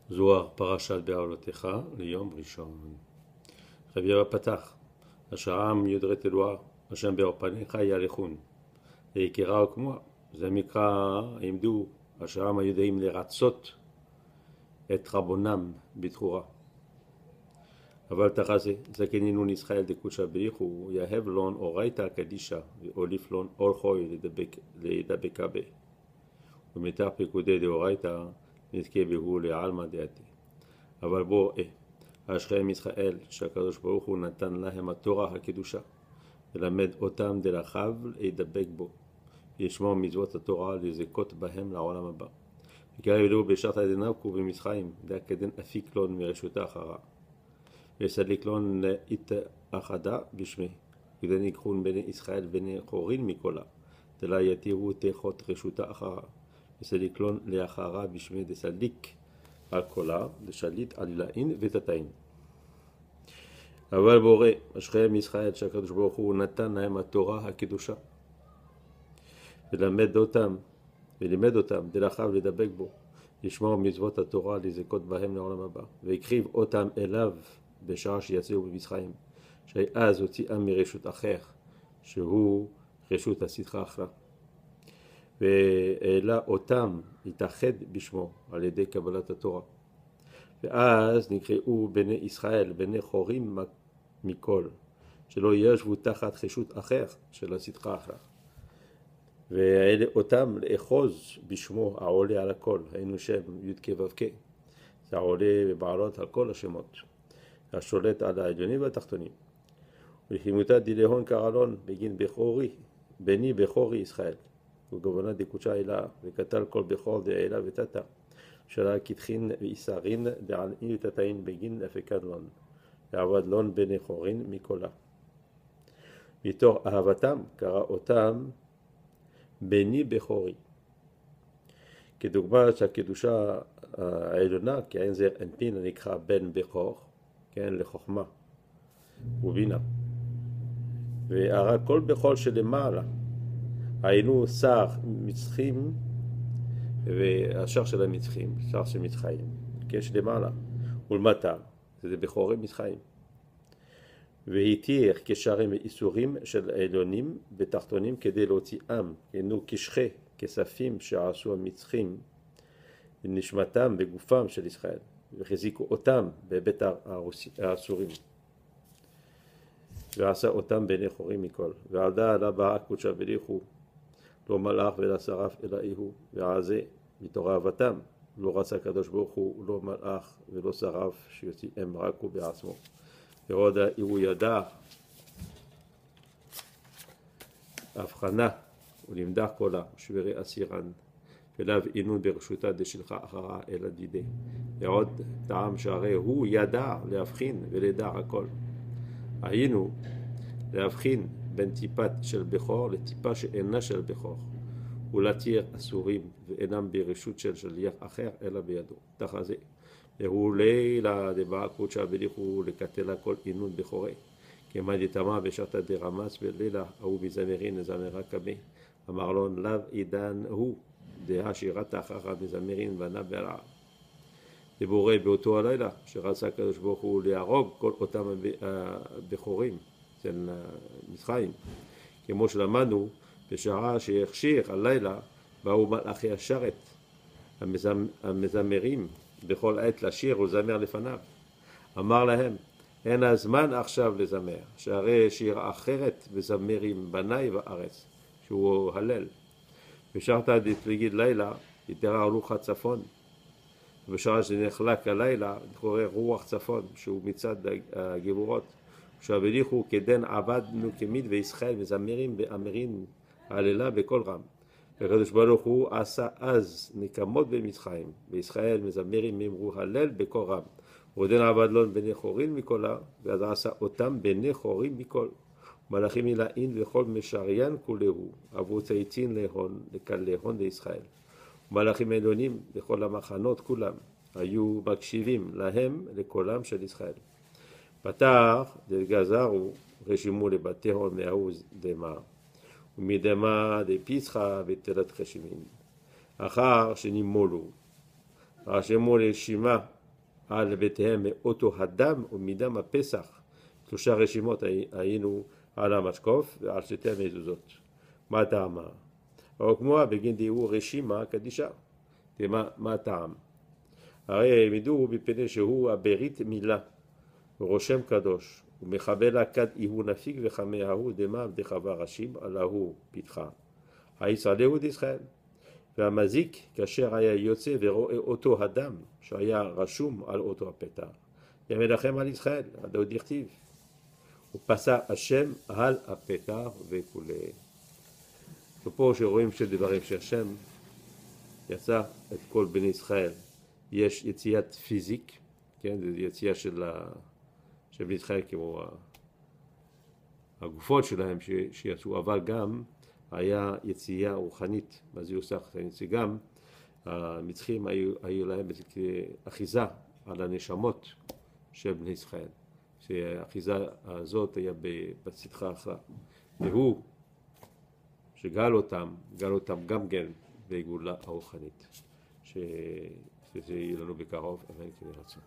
זוהר, פרשת בעלותיך ליום ראשון. רבי אבא פתח, השעה מיודרת אלוהה, השם באור פניך יהלכון, ויקרא וכמוה. זה מקרא עמדו, השעה היודעים לרצות את רבונם בתחורה. אבל תחזה, זקנינו ישראל דקודשא בריחו, יהב לון אורייתא קדישא, ואוליף לון אורחוי לדבקה בה. ומתח פקודי דאורייתא, נזכה בהו לעלמא דעתי. אבל בוא, אשריהם ישראל, שהקדוש ברוך הוא נתן להם התורה הקדושה, ולמד אותם דרכיו להידבק בו, לשמור מצוות התורה לזכות בהם לעולם הבא. וקרא אלוהו בשעת דנבקו במצרים, דאקדן אפיק לון מרשותה אחרה, וסליק לון להתאחדה בשמי, כדי ניקחון בני ישראל בני חורין מכלה, דלה יתירו תחות רשותה אחרה, וסליק לון לאחרה בשמי דסליק על קולה, דשליט על עילאין ותתאין. אבל בורא, אשריהם ישראל, שהקדוש ברוך הוא נתן להם התורה הקדושה, ולימד אותם דרכיו לדבק בו, לשמור מצוות התורה לזכות בהם לעולם הבא, והקריב אותם אליו בשעה שיצאו במצרים, שאז הוציאם מרשות אחר, שהוא רשות הסדרה אחלה, והעלה אותם להתאחד בשמו על ידי קבלת התורה. ואז נקראו בני ישראל, בני חורים מכל, שלא ישבו תחת רשות אחר של הסדרה אחלה. והעלה אותם לאחוז בשמו העולה על הכל, היינו שם י' כ' ו' כ', זה העולה ובעלות על כל השמות, השולט על העליונים והתחתונים. ולחימותא דילהון קרלון בגין בכורי, בני בכורי ישראל, וגבונה דקודשא אלה, וקטל כל בכור דעילה ותתה, שלה כתחין ואיסרין דעלין ותתאין בגין אפקד לון, ועבד לון בני חורין מכלה. מתוך אהבתם קרא אותם בני בכורי, כדוגמה שהקדושה העליונה, כי אין זר אנפין נקרא בן בכור, כן, לחוכמה ובינה, והרג כל בכור שלמעלה, היינו שר מצחים, והשר של המצחים, שר של מצחיים, כן, שלמעלה, ולמטה, זה בכורי מצחיים. והתיר קשרים ואיסורים של העליונים בתחתונים כדי להוציאם, היינו קשחי, כספים שעשו המצחים, נשמתם בגופם של ישראל, וחזיקו אותם בבית האסורים. ועשה אותם בני חורים מכל, ועדה עלה בה קודשא בריחו, לא מלאך ולא שרף אלא איהו, ועל זה מתוך אהבתם לא רצה הקדוש ברוך הוא, לא מלאך ולא שרף שיוציאם רק הוא בעצמו. ועוד הוא ידע הבחנה ולמדח קולה שברי אסירן, ולאו עינון ברשותה דשלחה אחרה אלא דידי. ועוד טעם שהרי הוא ידע להבחין ולדע הכל. היינו להבחין בין טיפת של בכור לטיפה שאינה של בכור, ולהתיר אסורים ואינם ברשות של שליח אחר אלא בידו. תחת זה והוא לילה דבא קודשא בריחו לקטלה כל עינון בכורי, כמה דתמה בשעתא דרמס בלילה ההוא בזמרין לזמרה קבה, אמר לו לאו עידן הוא דהה שירת אחר מזמרין בנה בהרעה. דבורא באותו הלילה שרצה הקדוש ברוך הוא להרוג כל אותם הבכורים של מצרים, כמו שלמדנו בשעה שהכשיר הלילה באו מלאכי השרת המזמרים בכל עת לשיר ולזמר לפניו. אמר להם, אין הזמן עכשיו לזמר, שהרי שיר אחרת וזמרים בני בארץ, שהוא הלל. בשעתא דתפילין לילה יתרה רוח הצפון, ובשעה שנחלק הלילה קורא רוח צפון, שהוא מצד הגיבורות, שהבליחו כדן עבדנו כמיד וישראל מזמרים באמרים הללה בכל רם. הקדוש ברוך הוא עשה אז נקמות במצרים, בישראל מזמרים ממרו הלל בכל רם, ועודן עבד לון בני חורין מכלה, ואז עשה אותם בני חורים מכל, מלאכים מלאין וכל משריין כולהו, עברו צייצין להון להון לישראל, ומלאכים עליונים לכל המחנות כולם היו מקשיבים להם לקולם של ישראל. פתח דגזרו רשימו לבתי הון מהעוז דמה, ומדמה דפיסחה ותלת חשיבים, אחר שנימולו רשמו רשימה על בתיהם מאותו הדם ומדם הפסח. 3 רשימות היינו על המשקוף ועל שתי המזוזות. מה טעמה? או כמו בגין דיהו רשימה קדישה. מה הטעם? הרי העמידוהו מפני שהוא הברית מילה, ורושם קדוש, ומחבל הכד איהו נפיק וחמאהו דמה דחווה ראשים, עלהו פתחה. הישראלהו דישראל. והמזיק, כאשר היה יוצא ורואה אותו הדם, שהיה רשום על אותו הפתח, ימנחם על ישראל, עד עוד דכתיב. ופסע השם על הפתח וכולי. ופה שרואים שדברים שהשם יצא את כל בני ישראל. יש יציאת פיזיק, כן, זה יציאה של בני ישראל כמו הגופות שלהם שיצאו, אבל גם היה יציאה רוחנית. מה זה עושה? גם המצרים היו להם אחיזה על הנשמות של בני ישראל. שהאחיזה הזאת היה בצדחה אחת. והוא שגאל אותם גם כן בגאולה הרוחנית. שזה יהיה לנו בקרוב, אבל כן רצון.